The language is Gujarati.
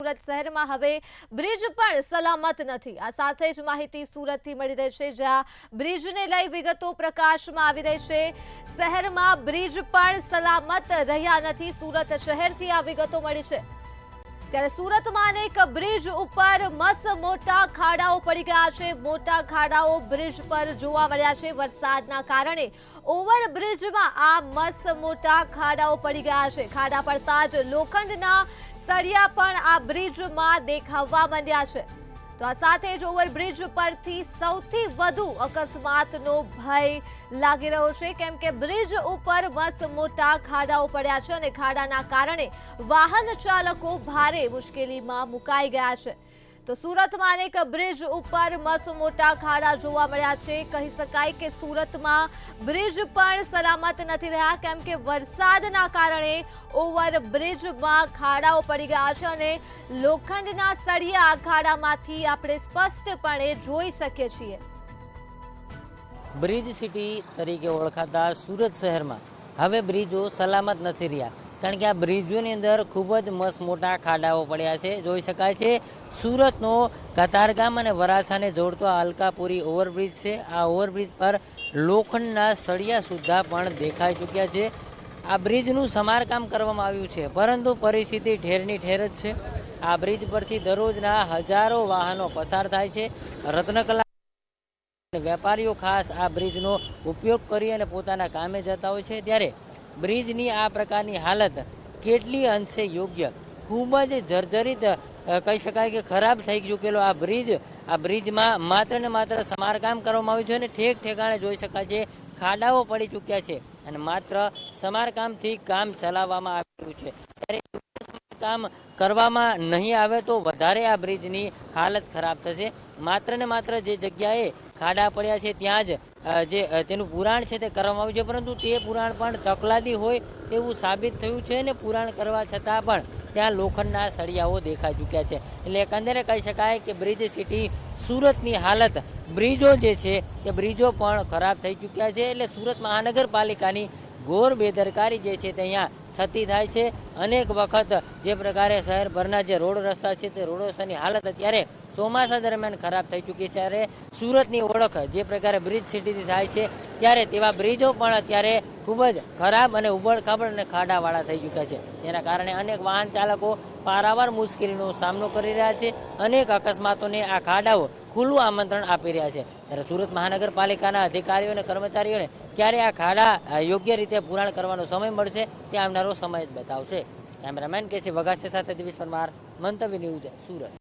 સુરત શહેરમાં હવે બ્રિજ પણ સલામત નથી। આ સાથે જ માહિતી સુરતથી મળી રહી છે, જ્યાં બ્રિજને લઈ વિગતો પ્રકાશમાં આવી રહી છે। શહેરમાં બ્રિજ પણ સલામત રહ્યા નથી। સુરત શહેરથી આ વિગતો મળી છે। ત્યારે સુરતમાં અનેક બ્રિજ ઉપર મસ્ત મોટા ખાડાઓ પડી ગયા છે। મોટા ખાડાઓ બ્રિજ પર જોવા મળ્યા છે। વરસાદના કારણે ઓવરબ્રિજમાં આ મસ્ત મોટા ખાડાઓ પડી ગયા છે। ખાડા પડતા જ લોખંડના સળિયા પણ આ બ્રિજમાં દેખાવા માંડ્યા છે। તો આ સાથે જ ઓવરબ્રિજ પરથી સૌથી વધુ અકસ્માતનો ભય લાગી રહ્યો છે, કેમ કે બ્રિજ ઉપર મસ્ત મોટા ખાડાઓ પડ્યા છે અને ખાડાના કારણે વાહન ચાલકો ભારે મુશ્કેલીમાં મુકાઈ ગયા છે। તો સુરતમાં અનેક બ્રિજ ઉપર મસ્ત મોટા ખાડા જોવા મળ્યા છે। કહી શકાય કે સુરતમાં બ્રિજ પણ સલામત નથી રહ્યા, કેમ કે વરસાદના કારણે ઓવરબ્રિજમાં ખાડાઓ પડી ગયા છે અને લોખંડના સળિયા ખાડામાંથી આપણે સ્પષ્ટપણે જોઈ શકીએ છીએ। બ્રિજ સિટી તરીકે ઓળખાતા સુરત શહેરમાં હવે બ્રિજો સલામત નથી રહ્યા, કારણ કે આ બ્રિજોની અંદર ખૂબ જ મસ્ત મોટા ખાડાઓ પડ્યા છે। જોઈ શકાય છે સુરતનો કતારગામ અને વરાછાને જોડતો આ અલકાપુરી ઓવરબ્રિજ છે। આ ઓવરબ્રિજ પર લોખંડના સળિયા સુદ્ધા પણ દેખાઈ ચૂક્યા છે। આ બ્રિજનું સમારકામ કરવામાં આવ્યું છે, પરંતુ પરિસ્થિતિ ઠેરની ઠેર જ છે। આ બ્રિજ પરથી દરરોજના હજારો વાહનો પસાર થાય છે। રત્નકલા વેપારીઓ ખાસ આ બ્રિજનો ઉપયોગ કરી અને પોતાના કામે જતા હોય છે, ત્યારે બ્રિજની આ પ્રકારની હાલત કેટલી અંશે યોગ્ય, ખૂબ જ જર્જરિત કહી શકાય કે ખરાબ થઈ ચૂકેલો આ બ્રિજમાં માત્ર ને માત્ર સમારકામ કરવામાં આવ્યું છે અને ઠેક ઠેકાણે જોઈ શકાય છે ખાડાઓ પડી ચૂક્યા છે અને માત્ર સમારકામથી કામ ચલાવવામાં આવ્યું છે। ત્યારે કામ કરવામાં નહીં આવે તો વધારે આ બ્રિજની હાલત ખરાબ થશે। માત્ર ને માત્ર જે જગ્યાએ ખાડા પડ્યા છે ત્યાં જ જે તેનું પુરાણ છે તે કરવામાં આવ્યું છે, પરંતુ તે પુરાણ પણ તકલાદી હોય તેવું સાબિત થયું છે અને પુરાણ કરવા છતાં પણ ત્યાં લોખંડના સળિયાઓ દેખાઈ ચૂક્યા છે। એટલે એકંદરે કહી શકાય કે બ્રિજ સિટી સુરતની હાલત, બ્રિજો જે છે તે બ્રિજો પણ ખરાબ થઈ ચૂક્યા છે। એટલે સુરત મહાનગરપાલિકાની ઘોર બેદરકારી જે છે તે અહીંયા થતી થાય છે। અનેક વખત જે પ્રકારે શહેરભરના જે રોડ રસ્તા છે તે રોડ રસ્તાની હાલત અત્યારે ચોમાસા દરમિયાન ખરાબ થઈ ચૂકી છે, ત્યારે સુરતની ઓળખ જે પ્રકારે બ્રિજ સિટીથી થાય છે, ત્યારે તેવા બ્રિજો પણ અત્યારે ખૂબ જ ખરાબ અને ઉબડખાબડ અને ખાડાવાળા થઈ ચૂક્યા છે। તેના કારણે અનેક વાહન ચાલકો પારાવાર મુશ્કેલીનો સામનો કરી રહ્યા છે। અનેક અકસ્માતોને આ ખાડાઓ ખુલ્લું આમંત્રણ આપી રહ્યા છે। ત્યારે સુરત મહાનગરપાલિકાના અધિકારીઓ અને કર્મચારીઓને ક્યારે આ ખાડા યોગ્ય રીતે પુરાણ કરવાનો સમય મળશે તે આવનારો સમય જ બતાવશે। કેમેરામેન કેસી વઘાસિયા સાથે દિવેશ પરમાર, મંતવ્ય ન્યૂઝ, સુરત।